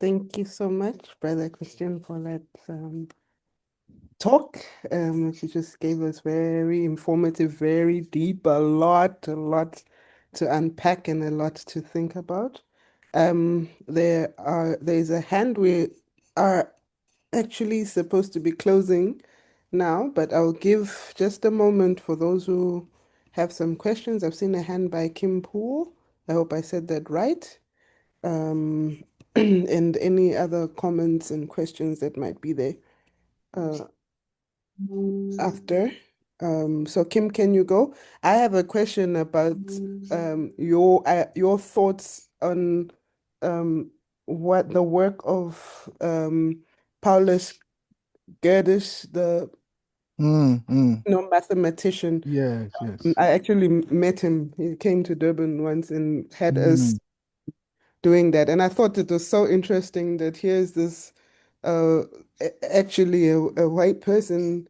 Thank you so much, Brother Christian, for that talk. She just gave us very informative, very deep, a lot to unpack and a lot to think about. There's a hand. We are actually supposed to be closing now, but I'll give just a moment for those who have some questions. I've seen a hand by Kim Poole. I hope I said that right. Um, and any other comments and questions that might be there uh, after. So Kim, can you go? I have a question about your thoughts on what the work of Paulus Gerdes, the Mm. mathematician. Yes, yes. I actually met him. He came to Durban once and had us Mm. doing that. And I thought it was so interesting that here's this uh, actually a white person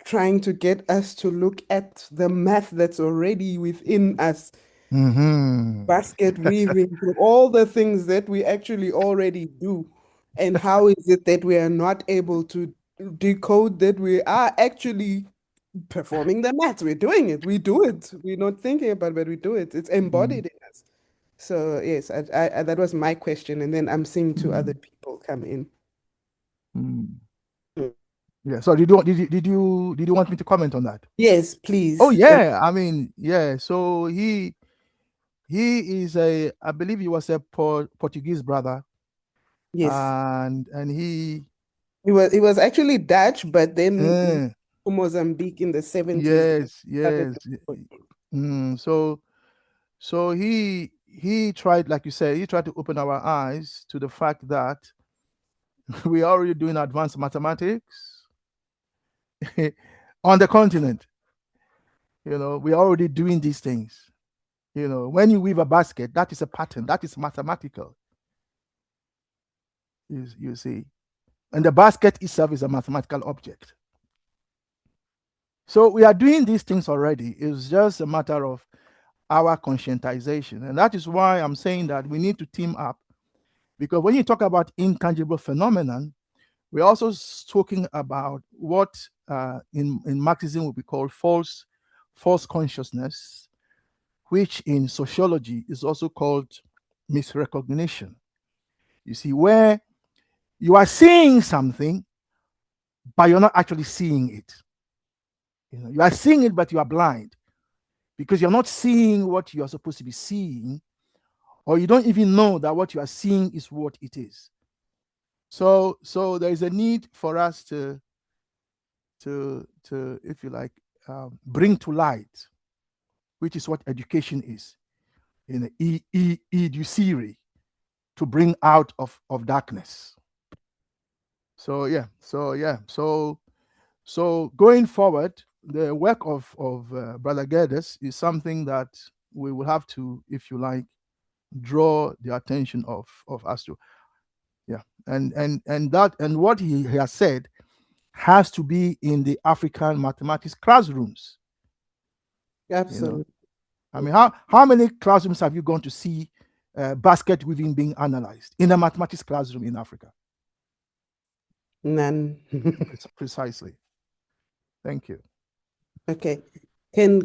trying to get us to look at the math that's already within us, Hmm. basket weaving, through all the things that we actually already do. And how is it that we are not able to decode that we are actually performing the math? We're doing it. We do it. We're not thinking about it, but we do it. It's Mm. embodied in us. So yes, that was my question, and then I'm seeing two other Mm. people come in. Mm. Mm. Yeah. So did you want me to comment on that? Yes, Oh please. yeah. I mean, yeah. So he is a, I believe he was a Portuguese brother, Yes, and he he was actually Dutch, but then moved uh, to Mozambique in the 70s and yes, started yes. doing Portuguese. So he tried, like you said, he tried to open our eyes to the fact that we are already doing advanced mathematics on the continent. We are already doing these things. When you weave a basket, that is a pattern, that is mathematical. You see, and the basket itself is a mathematical object. So we are doing these things already. It's just a matter of our conscientization, and that is why I'm saying that we need to team up. Because when you talk about intangible phenomenon, we're also talking about what in Marxism would be called false consciousness, which in sociology is also called misrecognition. You see, where you are seeing something, but you're not actually seeing it. You are seeing it, but you are blind because you're not seeing what you are supposed to be seeing, or you don't even know that what you are seeing is what it is. So there is a need for us to if you like, bring to light, which is what education is, in educere, to bring out of darkness. So going forward, the work of Brother Geddes is something that we will have to, if you like, draw the attention of us to. Yeah, and what he has said has to be in the African mathematics classrooms. You know, Absolutely. I mean, how many classrooms have you gone to see basket weaving being analyzed in a mathematics classroom in Africa? None. Precisely. Thank you. Okay. Can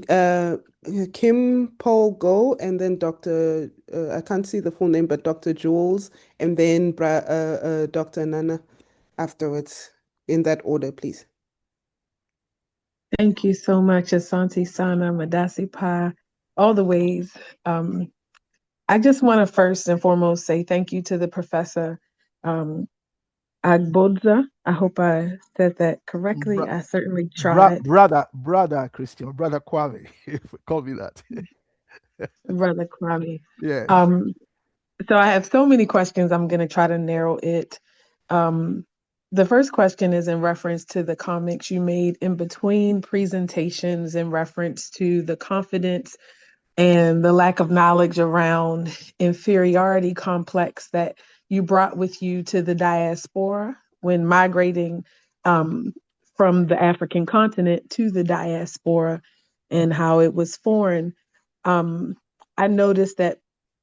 Kim Paul go and then Dr. I can't see the full name, but Dr. Jules and then Dr. Nana afterwards in that order, please. Thank you so much, Asante Sana, Madasi Pa, all the ways. Um, I just want to first and foremost say thank you to the professor, um, Agbodza. I hope I said that correctly. Bra- I certainly tried, brother Christian, brother Kwame, call me that. Brother Kwame. Yes. Um, so I have so many questions. I'm going to try to narrow it. Um, the first question is in reference to the comments you made in between presentations in reference to the confidence and the lack of knowledge around inferiority complex that you brought with you to the diaspora when migrating um, from the African continent to the diaspora and how it was foreign. Um, I noticed that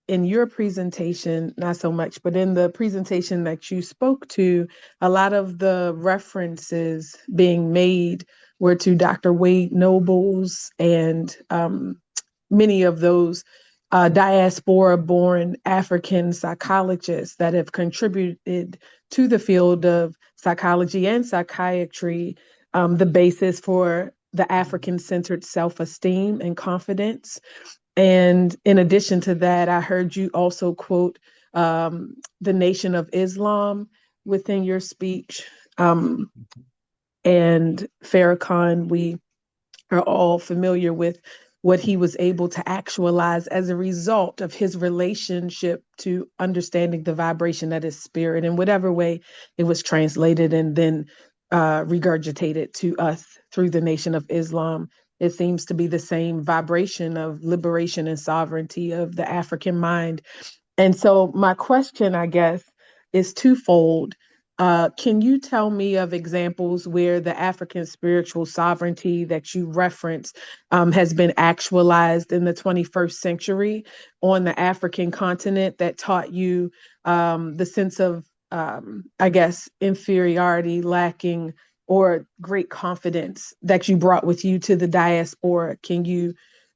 in your presentation, not so much, but in the presentation that you spoke to, a lot of the references being made were to Dr. Wade Nobles and many of those diaspora-born African psychologists that have contributed to the field of psychology and psychiatry, the basis for the African-centered self-esteem and confidence. And in addition to that, I heard you also quote the Nation of Islam within your speech. And Farrakhan, we are all familiar with what he was able to actualize as a result of his relationship to understanding the vibration of his spirit in whatever way it was translated and then regurgitated to us through the Nation of Islam. It seems to be the same vibration of liberation and sovereignty of the African mind. And so my question, I guess, is twofold. Can you tell me of examples where the African spiritual sovereignty that you reference has been actualized in the 21st century on the African continent that taught you the sense of, I guess, inferiority, lacking, or great confidence that you brought with you to the diaspora? Can you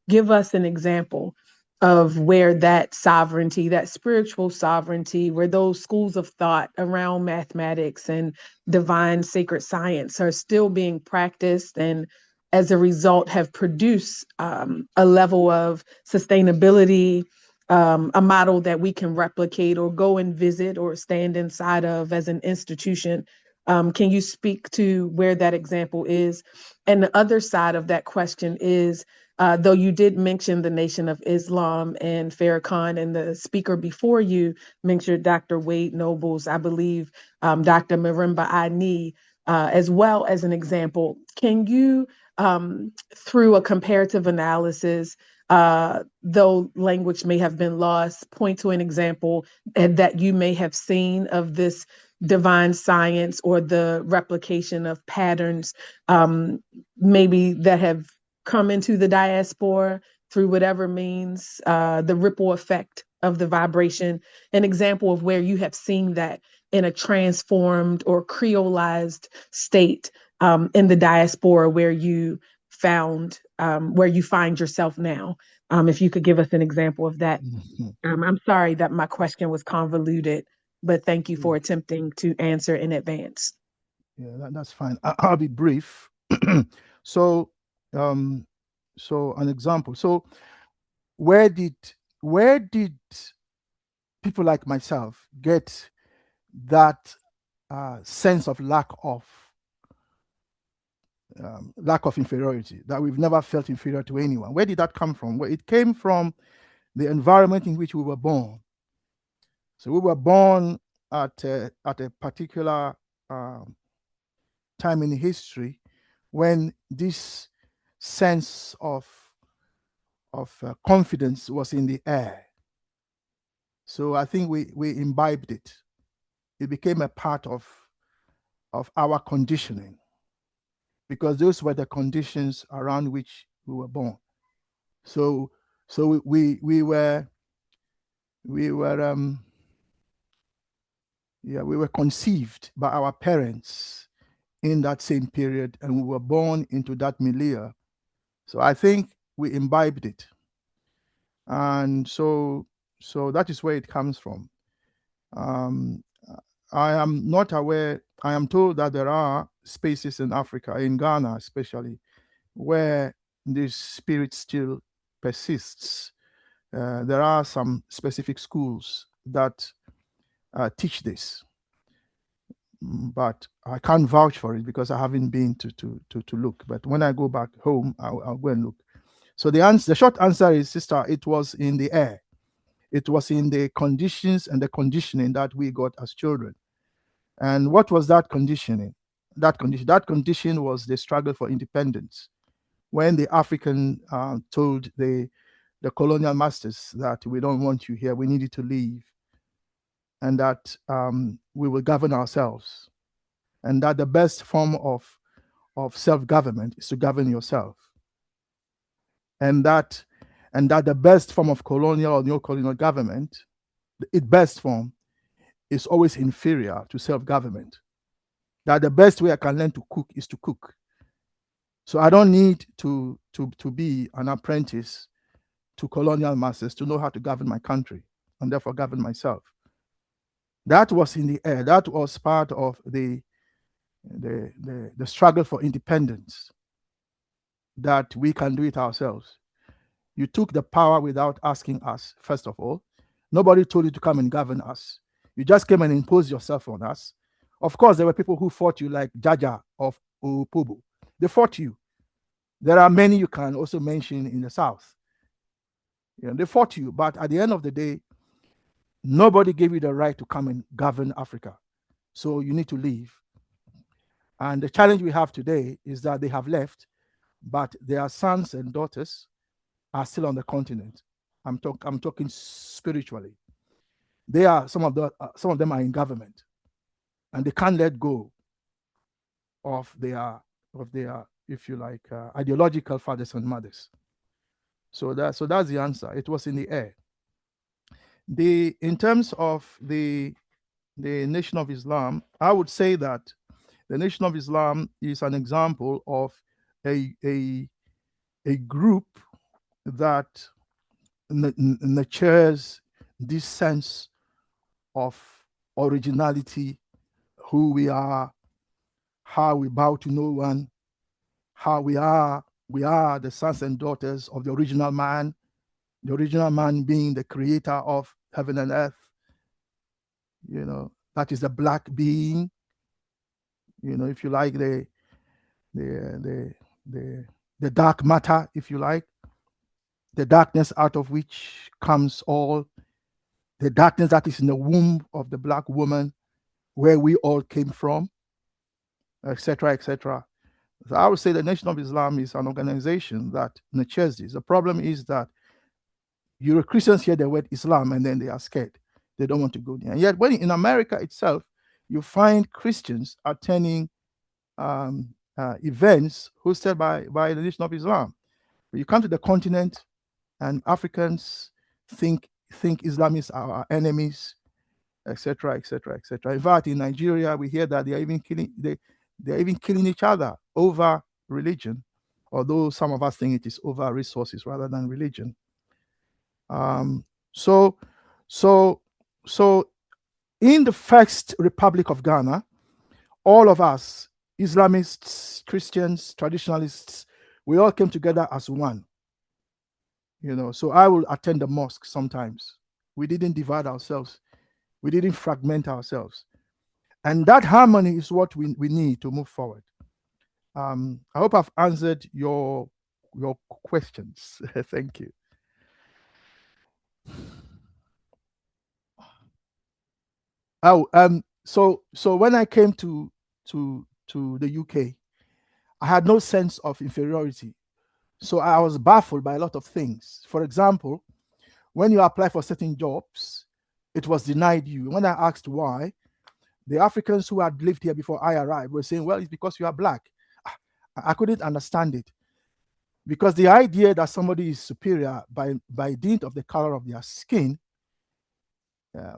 give us an example of where that sovereignty, that spiritual sovereignty, where those schools of thought around mathematics and divine sacred science are still being practiced and as a result have produced a level of sustainability, a model that we can replicate or go and visit or stand inside of as an institution. Can you speak to where that example is? And the other side of that question is, though you did mention the Nation of Islam and Farrakhan, and the speaker before you mentioned Dr. Wade Nobles, I believe Dr. Marimba Ani, as well as an example. Can you, through a comparative analysis, though language may have been lost, point to an example that you may have seen of this divine science or the replication of patterns, maybe that have come into the diaspora through whatever means, the ripple effect of the vibration, an example of where you have seen that in a transformed or creolized state in the diaspora where you found, where you find yourself now. If you could give us an example of that. I'm sorry that my question was convoluted, but thank you for attempting to answer in advance. Yeah, that's fine. I'll be brief. So, so an example. So, where did people like myself get that sense of lack of inferiority, that we've never felt inferior to anyone? Where did that come from? Well, it came from the environment in which we were born. So we were born at a particular time in history when this sense of confidence was in the air. So I think we imbibed it. It became a part of our conditioning, because those were the conditions around which we were born. So we were conceived by our parents in that same period, and we were born into that milieu. So I think we imbibed it, and so that is where it comes from. I am not aware. I am told that there are spaces in Africa, in Ghana especially, where this spirit still persists. There are some specific schools that teach this, but I can't vouch for it because I haven't been to look. But when I go back home, I'll go and look. So the short answer is, sister, it was in the air. It was in the conditions and the conditioning that we got as children. And what was that conditioning? That condition was the struggle for independence. When the African told the colonial masters that we don't want you here, we need you to leave, and that we will govern ourselves, and that the best form of self-government is to govern yourself, and that and that the best form of colonial or neo-colonial government, its best form, is always inferior to self-government. That the best way I can learn to cook is to cook. So I don't need to be an apprentice to colonial masters to know how to govern my country and therefore govern myself. That was in the air. That was part of the struggle for independence, that we can do it ourselves. You took the power without asking us, first of all. Nobody told you to come and govern us. You just came and imposed yourself on us. Of course, there were people who fought you, like Jaja of Upubu. They fought you. There are many you can also mention in the South. They fought you, but at the end of the day, nobody gave you the right to come and govern Africa. So you need to leave. And the challenge we have today is that they have left, but their sons and daughters are still on the continent. I'm talking spiritually. They are some of them are in government, and they can't let go of their if you like ideological fathers and mothers. So that's the answer. It was in the air. In terms of the Nation of Islam, I would say that the Nation of Islam is an example of a group that nurtures this sense of originality, who we are, how we bow to no one, how we are the sons and daughters of the original man being the creator of heaven and earth. That is the black being, if you like, the dark matter, if you like, the darkness out of which comes all, the darkness that is in the womb of the black woman, where we all came from, etc., etc. So I would say the Nation of Islam is an organization that nurtures this. The problem is that Christians hear the word Islam and then they are scared. They don't want to go there. And yet, when in America itself, you find Christians attending events hosted by the Nation of Islam. But you come to the continent, and Africans think Islamists are our enemies, etc., etc., etc. In fact, in Nigeria, we hear that they are even killing each other over religion, although some of us think it is over resources rather than religion. So in the first Republic of Ghana, all of us, Islamists, Christians, traditionalists, we all came together as one. So I will attend the mosque sometimes. We didn't divide ourselves. We didn't fragment ourselves. And that harmony is what we need to move forward. I hope I've answered your questions. Thank you. So when I came to the UK, I had no sense of inferiority. So I was baffled by a lot of things. For example, when you apply for certain jobs, it was denied you. When I asked why, the Africans who had lived here before I arrived were saying, well, it's because you are black. I couldn't understand it, because the idea that somebody is superior by dint of the color of their skin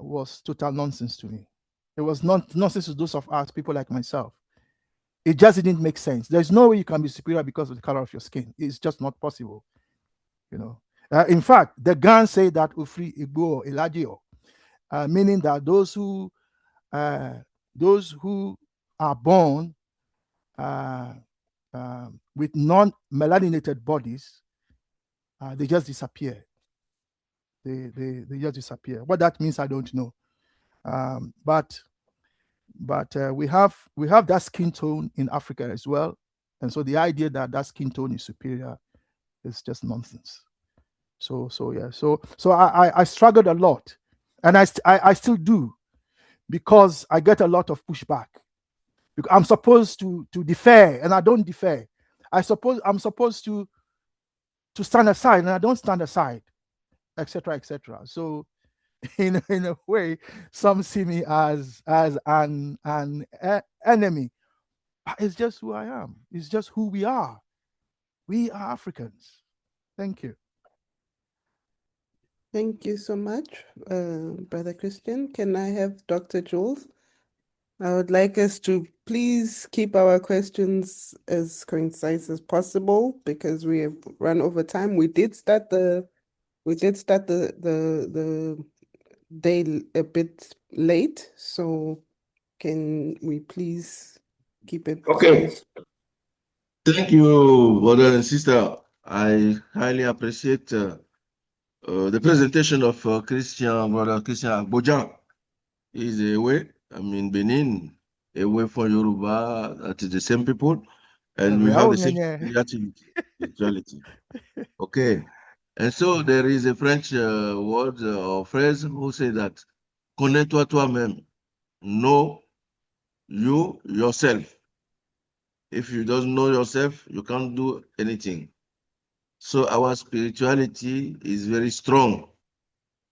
was total nonsense to me. It was nonsense to those of us, people like myself. It just didn't make sense. There's no way you can be superior because of the color of your skin. It's just not possible. In fact, the Gans say that Ufri Igbo Elagio, meaning that those who are born with non-melaninated bodies, they just disappear. They just disappear. What that means, I don't know. But we have that skin tone in Africa as well, and so the idea that skin tone is superior is just nonsense. So I struggled a lot, and I still do, because I get a lot of pushback. I'm supposed to defer, and I don't defer. I'm supposed to stand aside, and I don't stand aside, etc., etc. So in a way, some see me as an enemy. But it's just who I am. It's just who we are. We are Africans. Thank you. Thank you so much, Brother Christian. Can I have Dr. Jules? I would like us to please keep our questions as concise as possible because we have run over time. We did start the the day a bit late, so can we please keep it Okay, concise? thank you, brother and sister. I highly appreciate the presentation of brother Christian Agboja. He's away, I'm in Benin, away from Yoruba, that is the same people, and we have the same spirituality. Okay, and so there is a French word or phrase who say that connais-toi toi-même, know you yourself. If you don't know yourself, you can't do anything. So our spirituality is very strong,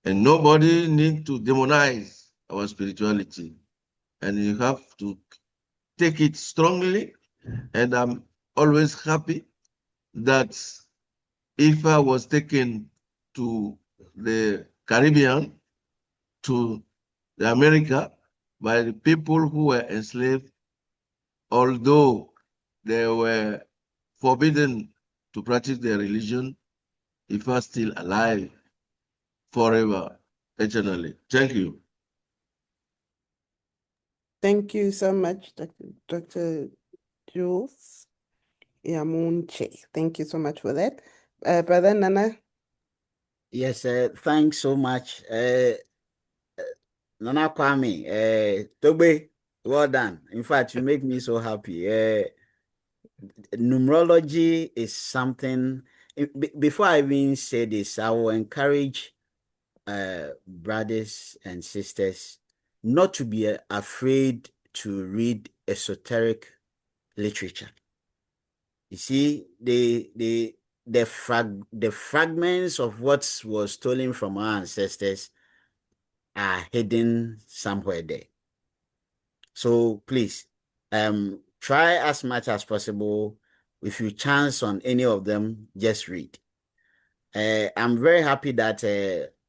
and nobody need to demonize our spirituality. And you have to take it strongly. And I'm always happy that Ifa was taken to the Caribbean, to the America, by the people who were enslaved, although they were forbidden to practice their religion. Ifa still alive forever, eternally. Thank you. Thank you so much, Dr. Jules Yamunche. Thank you so much for that. Brother Nana, Yes, thanks so much. Nana Kwame, Tobe, well done. In fact, you make me so happy. Numerology is something. Before I even say this, I will encourage brothers and sisters not to be afraid to read esoteric literature. You see, the fragments of what was stolen from our ancestors are hidden somewhere there. So please, try as much as possible. If you chance on any of them, just read. I'm very happy that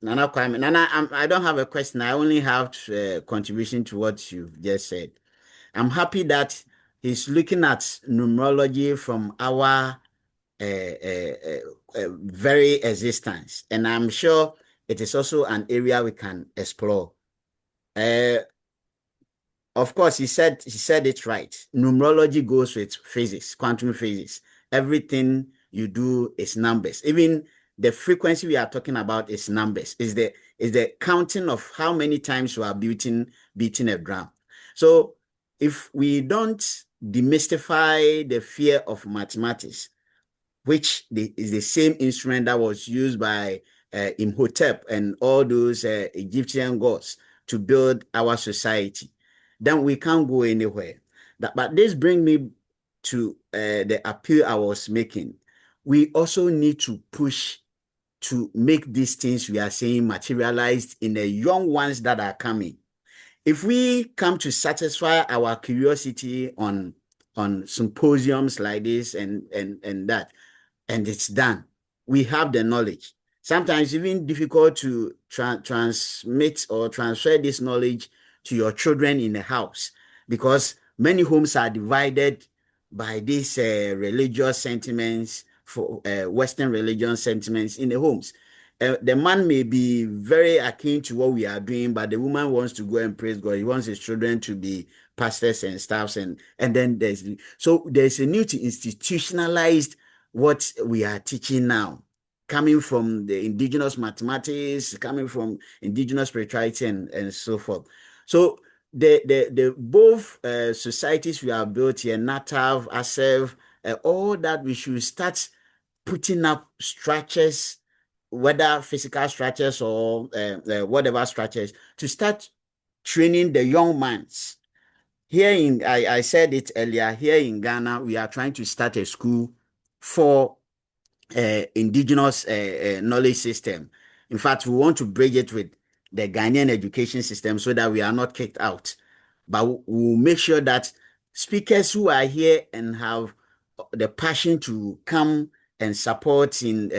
Nana Kwame, I don't have a question. I only have contribution to what you've just said. I'm happy that he's looking at numerology from our very existence, and I'm sure it is also an area we can explore. Of course, he said it right. Numerology goes with physics, quantum physics. Everything you do is numbers. Even the frequency we are talking about is numbers. Is the counting of how many times you are beating a drum. So if we don't demystify the fear of mathematics, which is the same instrument that was used by Imhotep and all those Egyptian gods to build our society, then we can't go anywhere. But this brings me to the appeal I was making. We also need to push to make these things we are saying materialized in the young ones that are coming. If we come to satisfy our curiosity on symposiums like this and that, and it's done, we have the knowledge. Sometimes even difficult to transmit or transfer this knowledge to your children in the house, because many homes are divided by these religious sentiments, for Western religion sentiments in the homes. The man may be very akin to what we are doing, but the woman wants to go and praise God. He wants his children to be pastors and staffs, and then there's a need to institutionalize what we are teaching now, coming from the indigenous mathematics, coming from indigenous spirituality, and so forth. So the both societies we have built here, NATAV, ASEV, all that, we should start putting up structures, whether physical structures or whatever structures, to start training the young minds. Here I said it earlier, here in Ghana, we are trying to start a school for indigenous knowledge system. In fact, we want to bridge it with the Ghanaian education system so that we are not kicked out. But we'll make sure that speakers who are here and have the passion to come and support in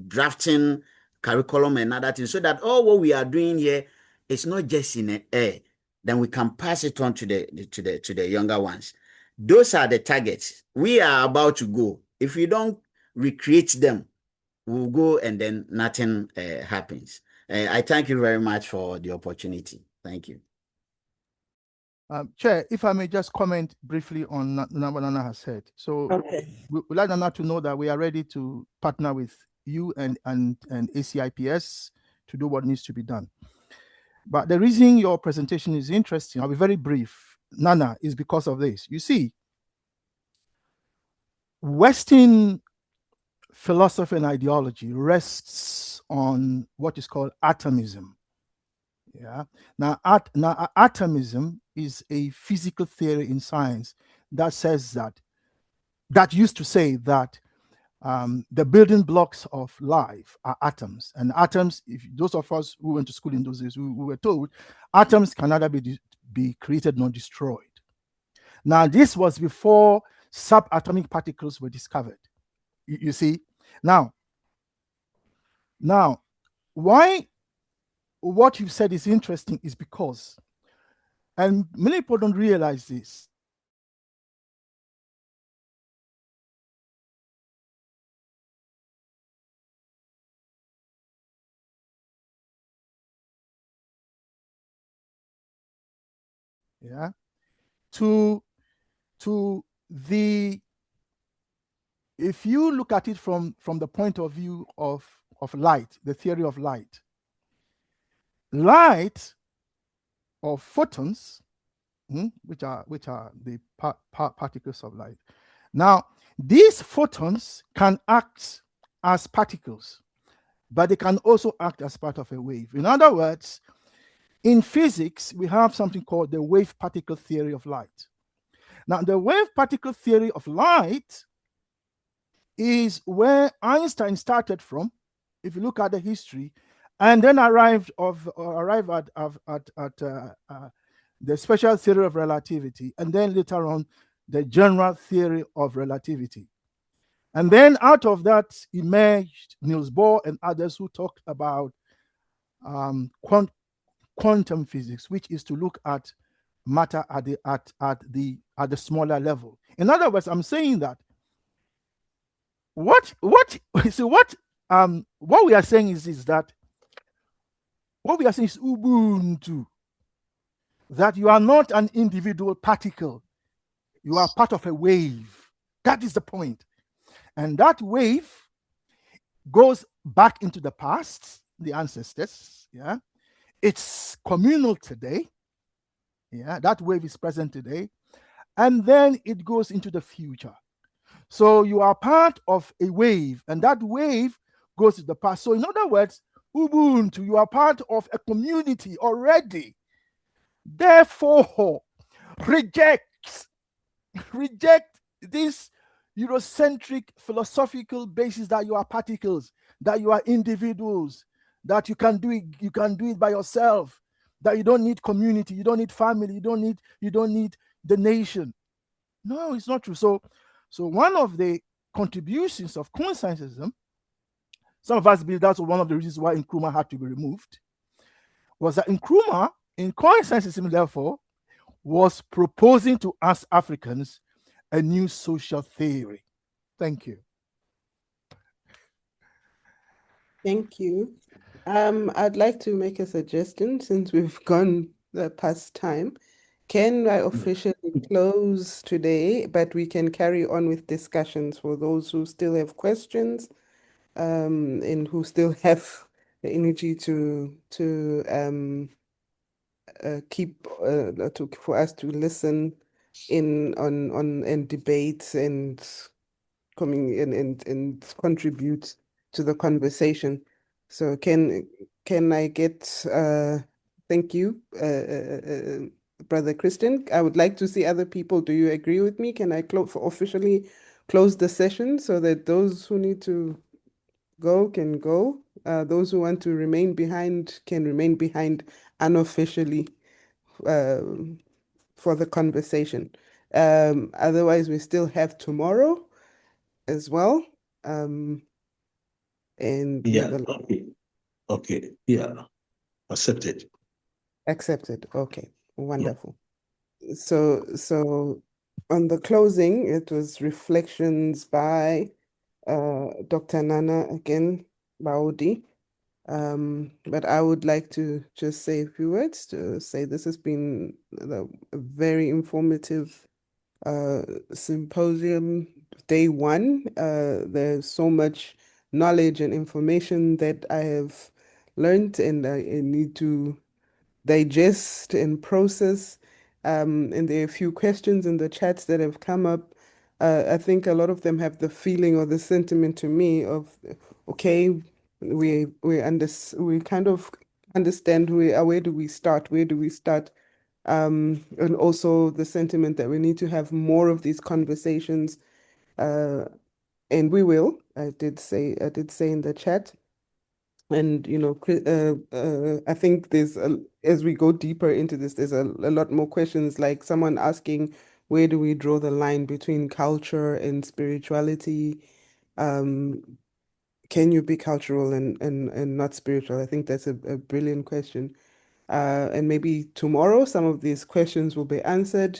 drafting curriculum and other things, so that all what we are doing here is not just in the air. Then we can pass it on to the younger ones. Those are the targets. We are about to go. If we don't recreate them, we'll go and then nothing happens. I thank you very much for the opportunity. Thank you. Chair, if I may just comment briefly on what Nana has said. So Okay. we'd like Nana to know that we are ready to partner with you and ACIPS to do what needs to be done. But the reason your presentation is interesting, I'll be very brief, Nana, is because of this. You see, Western philosophy and ideology rests on what is called atomism. Yeah. Now, atomism is a physical theory in science that says that used to say that the building blocks of life are atoms, and atoms, if those of us who went to school in those days, we were told atoms can neither be created nor destroyed. Now, this was before subatomic particles were discovered. You see, now, why what you said is interesting is because, and many people don't realize this, yeah, to the, if you look at it from the point of view of light, the theory of light or photons, which are the particles of light. Now, these photons can act as particles, but they can also act as part of a wave. In other words, in physics, we have something called the wave particle theory of light. Now, the wave particle theory of light is where Einstein started from, if you look at the history, and then arrived at the special theory of relativity, and then later on the general theory of relativity. And then out of that emerged Niels Bohr and others who talked about quantum physics, which is to look at matter at the smaller level. In other words, I'm saying that what we are saying is that what we are saying is Ubuntu, that you are not an individual particle, you are part of a wave. That is the point. And that wave goes back into the past, the ancestors, yeah. It's communal today, yeah. That wave is present today, and then it goes into the future. So you are part of a wave, and that wave goes to the past. So in other words, Ubuntu, you are part of a community already. Therefore, reject this Eurocentric philosophical basis that you are particles, that you are individuals, that you can do it by yourself, that you don't need community, you don't need family, you don't need the nation. No, it's not true. So one of the contributions of conscientism, some of us believe that's one of the reasons why Nkrumah had to be removed, was that Nkrumah, in conscientism, therefore, was proposing to us Africans a new social theory. Thank you. Thank you. I'd like to make a suggestion since we've gone past time. Can I officially close today, but we can carry on with discussions for those who still have questions, and who still have the energy to keep for us to listen in on and debate and coming in and contribute to the conversation. So can I get thank you, Brother Christian. I would like to see other people. Do you agree with me? Can I officially close the session so that those who need to go can go? Those who want to remain behind can remain behind unofficially for the conversation. Otherwise, we still have tomorrow as well. And Yeah, okay. Okay, yeah, accepted. Accepted. Okay, wonderful. So on the closing, it was reflections by Dr. Nana again, Baudi. But I would like to just say a few words to say this has been a very informative symposium, day one. There's so much knowledge and information that I have learned, and I need to digest and process. And there are a few questions in the chats that have come up. I think a lot of them have the feeling or the sentiment to me of, okay, we kind of understand where do we start? Where do we start? And also the sentiment that we need to have more of these conversations, and we will. I did say in the chat. And I think as we go deeper into this, there's a lot more questions, like someone asking, where do we draw the line between culture and spirituality? Um, can you be cultural and not spiritual? I think that's a brilliant question. And maybe tomorrow some of these questions will be answered,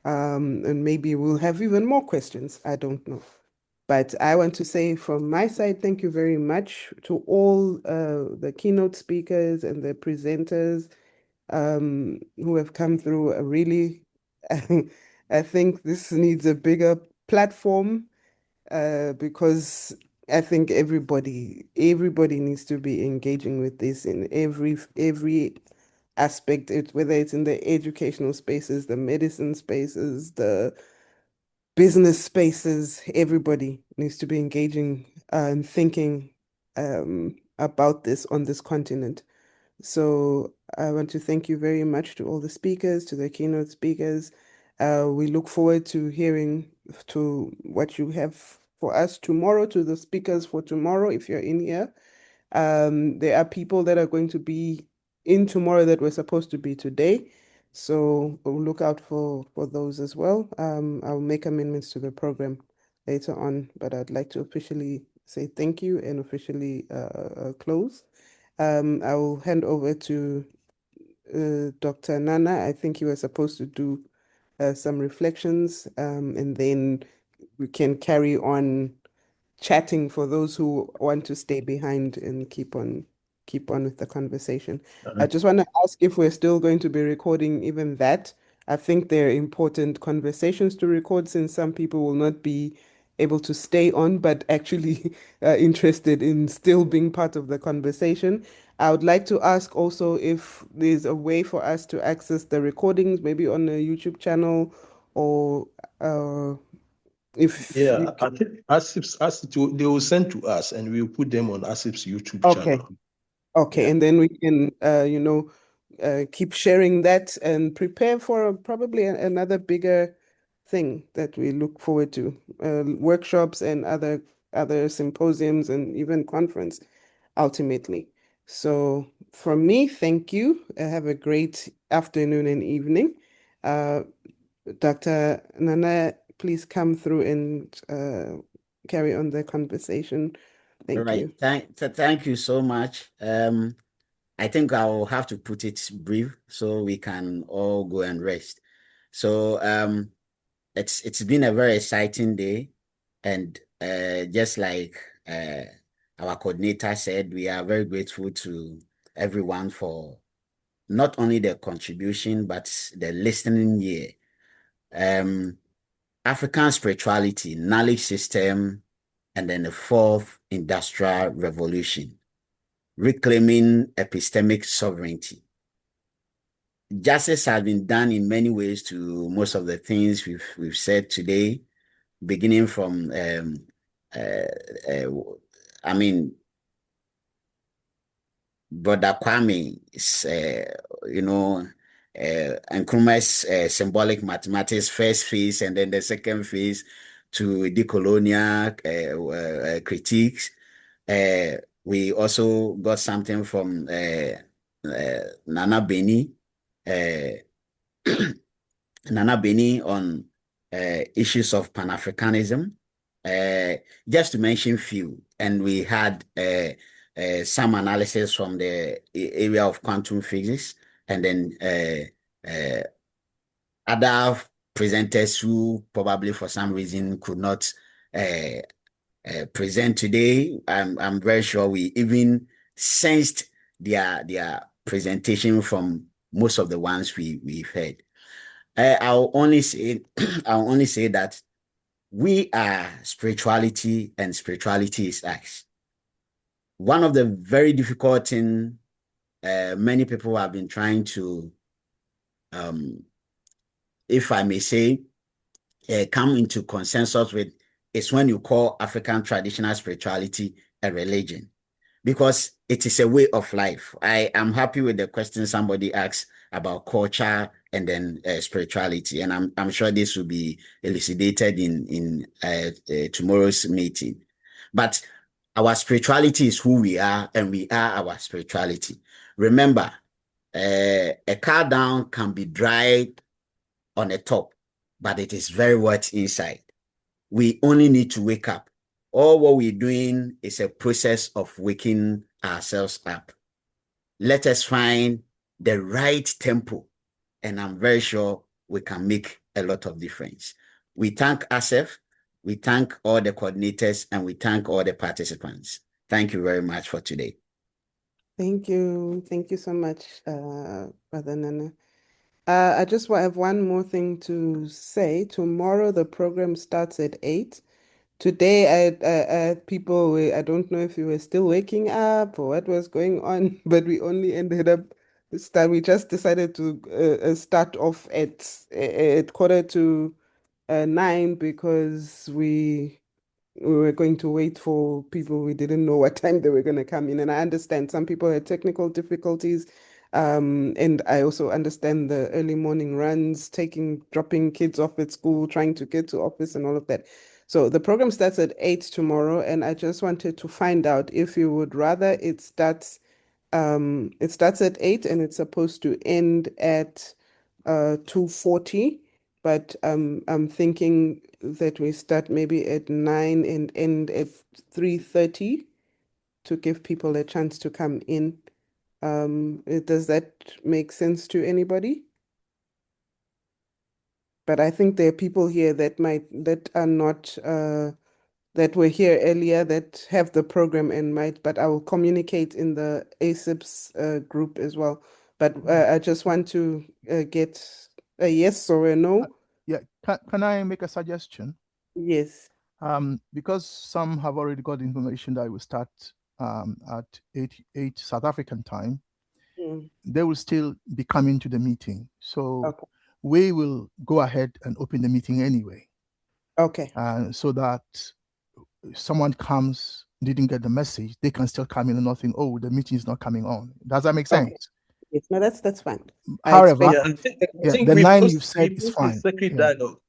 and maybe we'll have even more questions. I don't know. But I want to say from my side, thank you very much to all the keynote speakers and the presenters who have come through. I think this needs a bigger platform because I think everybody needs to be engaging with this in every aspect, whether it's in the educational spaces, the medicine spaces, the business spaces. Everybody needs to be engaging and thinking about this on this continent. So I want to thank you very much to all the speakers, to the keynote speakers. We look forward to hearing to what you have for us tomorrow, to the speakers for tomorrow, if you're in here. There are people that are going to be in tomorrow that were supposed to be today. So we'll look out for those as well. I'll make amendments to the program later on, but I'd like to officially say thank you and officially close. I will hand over to Dr. Nana. I think you were supposed to do some reflections, and then we can carry on chatting for those who want to stay behind and keep on with the conversation. I just want to ask if we're still going to be recording even that. I think they're important conversations to record, since some people will not be able to stay on, but actually interested in still being part of the conversation. I would like to ask also if there's a way for us to access the recordings, maybe on a YouTube channel, or if you Yeah, I think ACIPS, they will send to us and we'll put them on ACIPS YouTube okay. channel. Okay, Yeah. and then we can, keep sharing that and prepare for probably another bigger thing that we look forward to, workshops and other symposiums and even conference ultimately. So from me, thank you. Have a great afternoon and evening. Uh, Dr. Nana, please come through and carry on the conversation. All Thank right. you. Thank you so much. I think I will have to put it brief so we can all go and rest. So it's been a very exciting day, and just like our coordinator said, we are very grateful to everyone for not only the contribution but the listening ear. African spirituality, knowledge system, and then the fourth industrial revolution, reclaiming epistemic sovereignty. Justice has been done in many ways to most of the things we've said today, beginning from I mean, Brother Kwame is Nkrumah's symbolic mathematics first phase, and then the second phase to decolonial critiques. We also got something from Nana Beni, Nana Beni on issues of Pan-Africanism, just to mention few. And we had some analysis from the area of quantum physics, and then other presenters who probably for some reason could not present today. I'm very sure we even sensed their presentation from most of the ones we've heard. I'll only say I'll only say that we are spirituality and spirituality is us. One of the very difficult things many people have been trying to, if I may say, come into consensus with is when you call African traditional spirituality a religion, because it is a way of life. I am happy with the question somebody asked about culture and then spirituality, and I'm sure this will be elucidated in tomorrow's meeting. But our spirituality is who we are, and we are our spirituality. Remember, a car down can be dried on the top, but it is very wet inside. We only need to wake up. All what we're doing is a process of waking ourselves up. Let us find the right tempo, and I'm very sure we can make a lot of difference. We thank ACIPS, we thank all the coordinators, and we thank all the participants. Thank you very much for today. Thank you. Thank you so much, Brother Nana. I just have one more thing to say. Tomorrow the program starts at 8. Today I had people, I don't know if you were still waking up or what was going on, but we only ended up we just decided to start off at 8:45 because we were going to wait for people. We didn't know what time they were going to come in. And I understand some people had technical difficulties. And I also understand the early morning runs, dropping kids off at school, trying to get to office and all of that. So the program starts at 8 tomorrow. And I just wanted to find out if you would rather it starts at 8 and it's supposed to end at 2:40. But I'm thinking that we start maybe at 9 and end at 3:30 to give people a chance to come in. Does that make sense to anybody? But I think there are people here that are not that were here earlier that have the program and but I will communicate in the ACIPS group as well. But I just want to get a yes or a no. Yeah, can I make a suggestion? Yes. Because some have already got information that will start at 8 South African time, they will still be coming to the meeting. So Okay. we will go ahead and open the meeting anyway. Okay. So that if someone comes, didn't get the message, they can still come in and not think, oh, the meeting is not coming on. Does that make sense? Okay. Yes, no, that's fine. However, I think the we 9 post, you've said we is post fine. in Sacred Dialogue.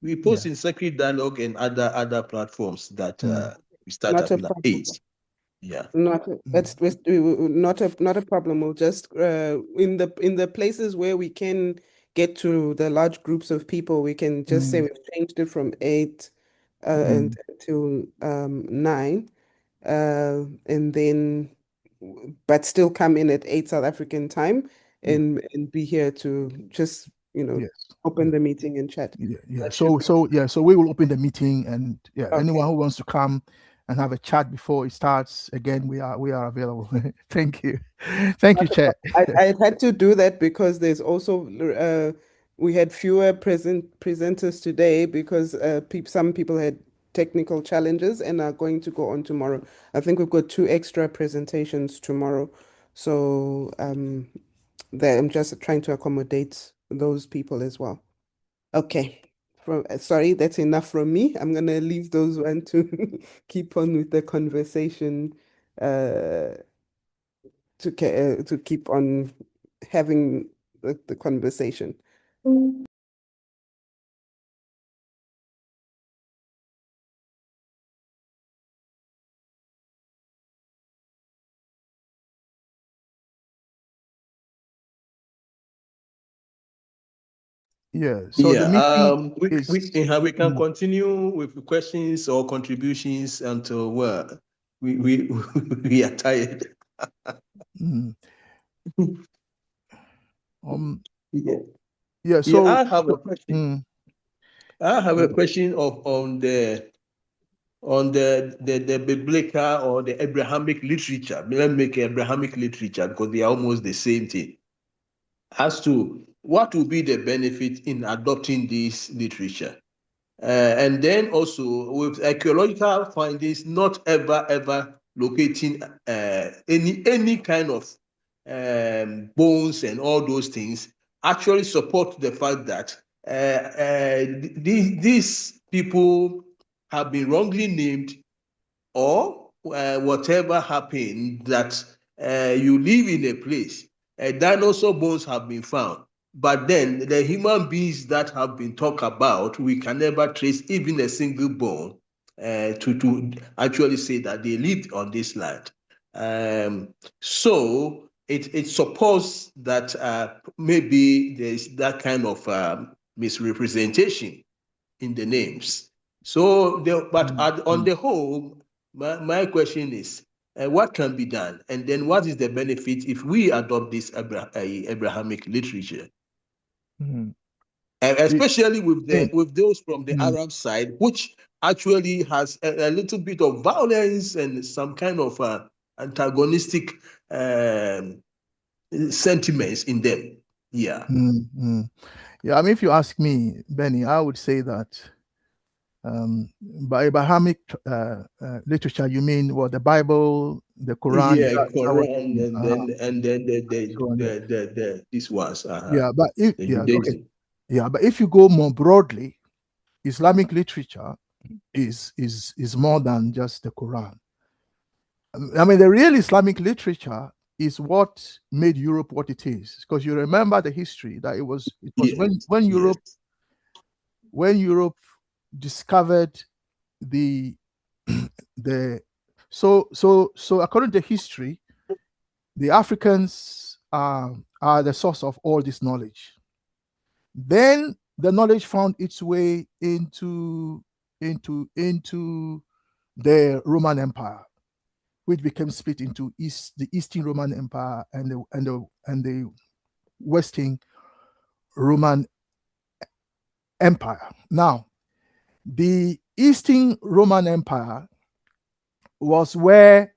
We post in Sacred Dialogue and other platforms that we start Not at a problem. 8. Yeah. Not a problem. We'll just in the places where we can get to the large groups of people, we can just say we've changed it from 8 until 9, and then but still come in at 8 South African time and be here to just open the meeting and chat. So we will open the meeting, and anyone who wants to come and have a chat before it starts, again, we are available. Thank you, Chair. I had to do that because there's also we had fewer presenters today because some people had technical challenges and are going to go on tomorrow. I think we've got 2 extra presentations tomorrow, so I'm just trying to accommodate those people as well. Okay. Sorry, that's enough from me. I'm gonna leave those one to keep on with the conversation, to keep on having the conversation. So the meeting we can continue with questions or contributions until we are tired. Yeah. Yeah. So I have a question. I have a question on the biblical or the Abrahamic literature. Let's make Abrahamic literature because they are almost the same thing. As to what will be the benefit in adopting this literature, and then also with archaeological findings not ever locating any kind of bones and all those things actually support the fact that these people have been wrongly named, or whatever happened, that you live in a place, dinosaur bones have been found, but then the human beings that have been talked about, we can never trace even a single bone to actually say that they lived on this land. So it supports that maybe there's that kind of misrepresentation in the names. So, on the whole, my question is, what can be done? And then what is the benefit if we adopt this Abrahamic literature? Especially with those from the Arab side, which actually has a little bit of violence and some kind of antagonistic sentiments in them. Yeah. Yeah, I mean, if you ask me, Benny, I would say that by Abrahamic literature, you mean what, the Bible, the Quran? Yeah, Quran, and then these ones. Yeah, but if The yeah, okay, Judaism. yeah, but if you go more broadly, Islamic literature is more than just the Quran. I mean, the real Islamic literature is what made Europe what it is. Because you remember the history that it was when Europe discovered the so according to history, the Africans are the source of all this knowledge. Then the knowledge found its way into the Roman Empire, which became split into the Eastern Roman Empire and the Western Roman Empire. Now, the Eastern Roman Empire was where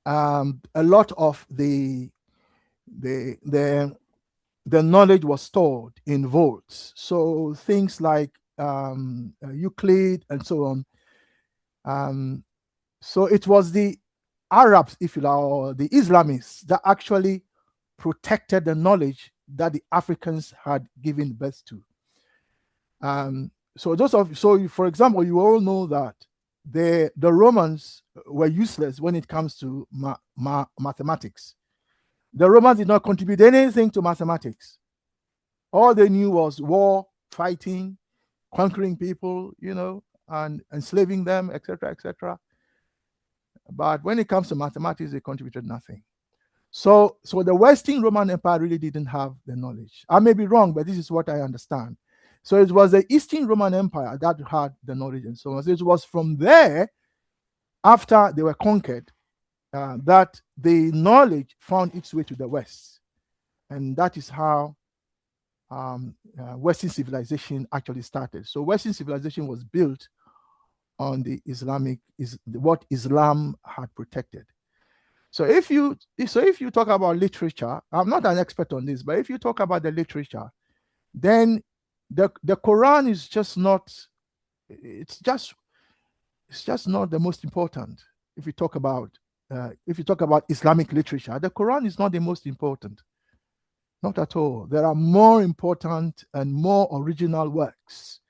a lot of the knowledge was stored in vaults. So things like Euclid and so on. So it was the Arabs, if you like, or the Islamists that actually protected the knowledge that the Africans had given birth to. So for example, you all know that the Romans were useless when it comes to mathematics. The Romans did not contribute anything to mathematics. All they knew was war, fighting, conquering people, and enslaving them, etc., etc. But when it comes to mathematics, they contributed nothing. So the Western Roman Empire really didn't have the knowledge. I may be wrong, but this is what I understand. So it was the Eastern Roman Empire that had the knowledge and so on. So it was from there, after they were conquered, that the knowledge found its way to the West. And that is how Western civilization actually started. So Western civilization was built on the what Islam had protected. So if you talk about literature, I'm not an expert on this, but if you talk about the literature, then the Quran is just not. It's just not the most important. If you talk about Islamic literature, the Quran is not the most important. Not at all. There are more important and more original works.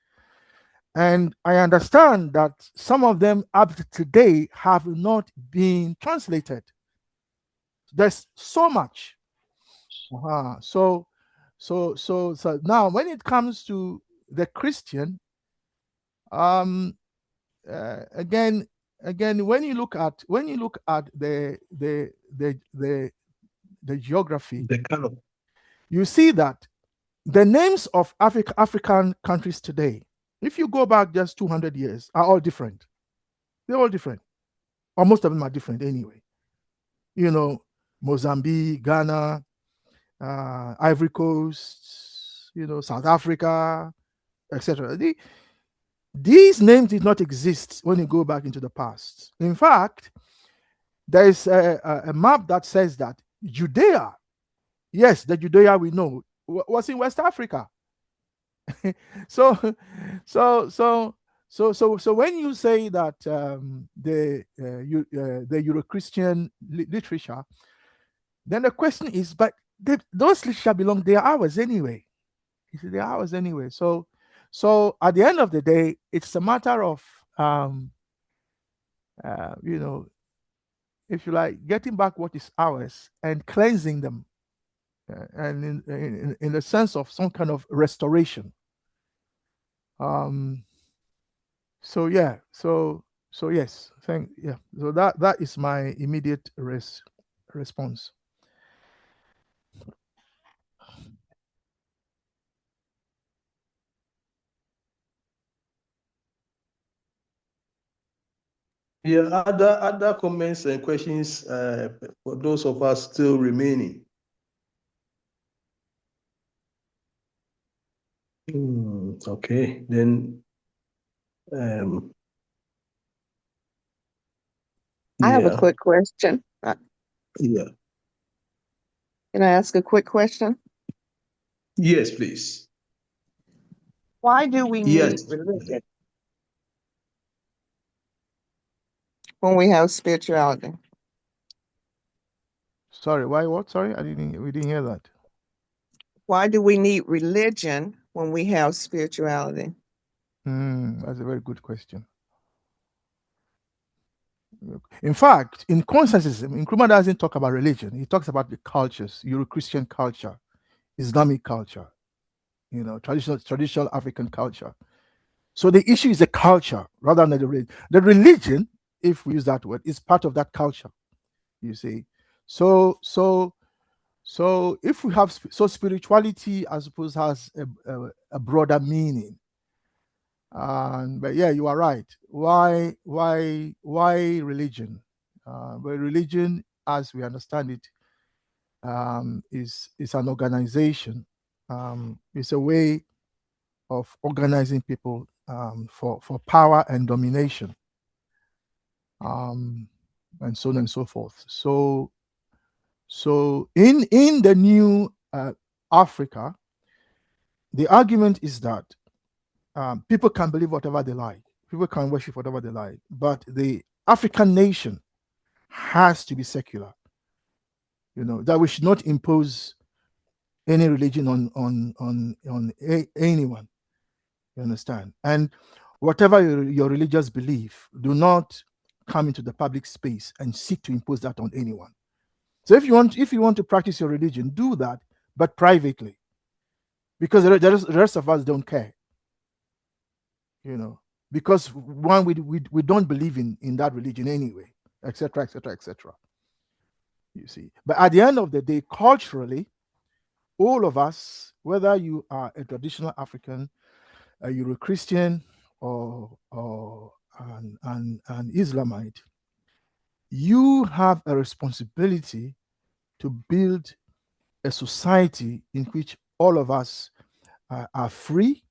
And I understand that some of them up to today have not been translated. There's so much. So now when it comes to the Christian, again, when you look at the geography, you see that the names of African countries today, if you go back just 200 years, are all different. They're all different. or most of them are different anyway. You know, Mozambique, Ghana, Ivory Coast, you know, South Africa, etc. These names did not exist when you go back into the past. In fact, there is a map that says that Judea, yes, the Judea we know, was in West Africa. so, so when you say that the Euro-Christian literature, then the question is, but those literature belong, they are ours anyway. You see, they are ours anyway. So at the end of the day, it's a matter of you know, if you like, getting back what is ours and cleansing them, and in the sense of some kind of restoration. So yeah, so yes, so that is my immediate response. Yeah, other comments and questions for those of us still remaining. Okay, then I have a yeah. quick question. Yeah. Can I ask a quick question? Yes, please. Why do we need Yes. religion when we have spirituality? Sorry, why what? Sorry, we didn't hear that. Why do we need religion when we have spirituality? That's a very good question. In fact, in consensus, Nkrumah doesn't talk about religion. He talks about the cultures, Euro-Christian culture, Islamic culture, you know, traditional African culture. So the issue is the culture rather than the religion. The religion, if we use that word, is part of that culture. You see, so if we have spirituality, I suppose, has a broader meaning. But yeah, you are right. Why religion? But religion, as we understand it, is an organization. It's a way of organizing people for power and domination, and so on and so forth. So in the new Africa, the argument is that people can believe whatever they like, people can worship whatever they like, but the African nation has to be secular. You know, that we should not impose any religion on anyone. You understand? And whatever your religious belief, do not come into the public space and seek to impose that on anyone. So if you want to practice your religion, do that, but privately, because the rest of us don't care. You know, because one, we don't believe in that religion anyway, etc., etc., etc. You see, but at the end of the day, culturally, all of us, whether you are a traditional African, a Euro-Christian, or an Islamite, you have a responsibility to build a society in which all of us are free,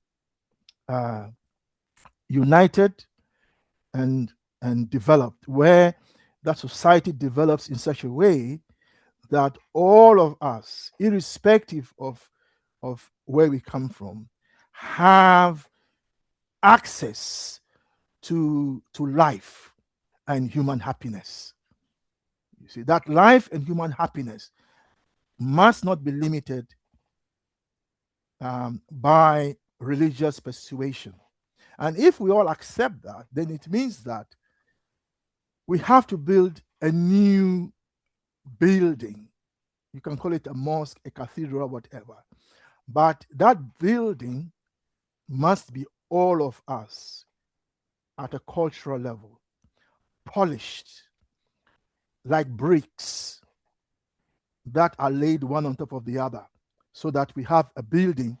united, and developed, where that society develops in such a way that all of us, irrespective of where we come from, have access to life and human happiness. You see, that life and human happiness must not be limited by religious persuasion. And if we all accept that, then it means that we have to build a new building. You can call it a mosque, a cathedral, whatever. But that building must be all of us at a cultural level, polished like bricks that are laid one on top of the other, so that we have a building,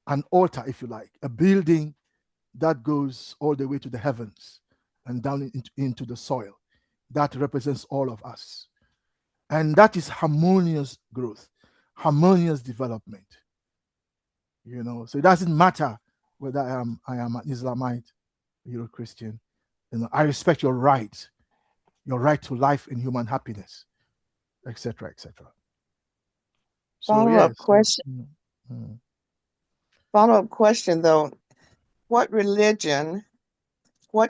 an altar, if you like, a building that goes all the way to the heavens and down into the soil. that represents all of us. And that is harmonious growth, harmonious development. So it doesn't matter whether I am an Islamite, you're a Christian. I respect your right to life and human happiness, etc., etc. So Follow-up yes. question. Follow-up question though, what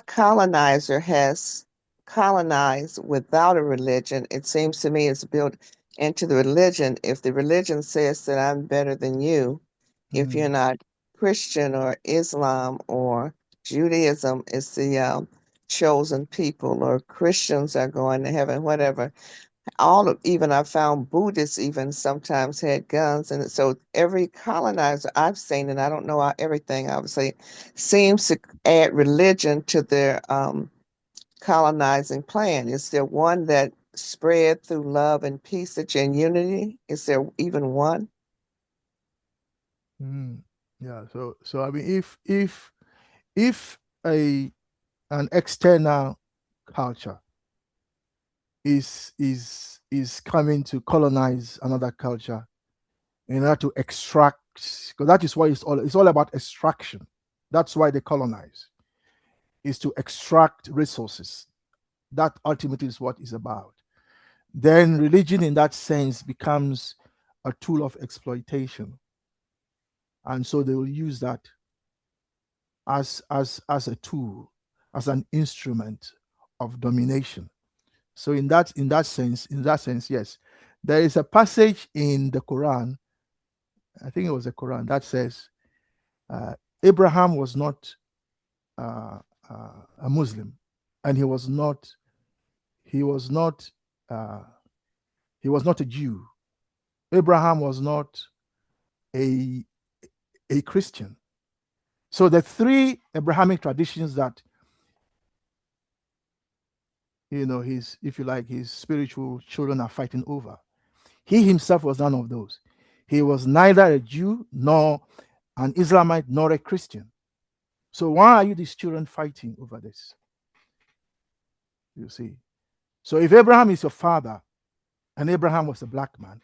colonizer has colonized without a religion? It seems to me it's built into the religion. If the religion says that I'm better than you, if you're not Christian or Islam or Judaism, it's the chosen people, or Christians are going to heaven, whatever. Even I found Buddhists even sometimes had guns, and so every colonizer I've seen, and I don't know everything obviously, seems to add religion to their colonizing plan. Is there one that spread through love and peace and unity? Is there even one? Yeah. So I mean, if an external culture is coming to colonize another culture in order to extract, because that is why it's all about extraction. That's why they colonize, is to extract resources. That ultimately is what it's about. Then religion in that sense becomes a tool of exploitation. And so they will use that as a tool, as an instrument of domination. So in that sense, yes, there is a passage in the Quran. I think it was the Quran that says Abraham was not a Muslim, and he was not uh, a Jew. Abraham was not a Christian. So the three Abrahamic traditions that his, if you like, his spiritual children are fighting over, he himself was none of those. He was neither a Jew nor an Islamite nor a Christian. So why are you these children fighting over this? You see. So if Abraham is your father, and Abraham was a black man,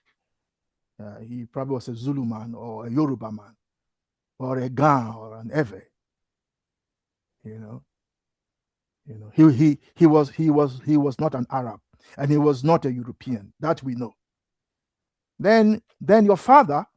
he probably was a Zulu man or a Yoruba man or a Ga or an Ewe. He was not an Arab, and he was not a European. That we know. Then your father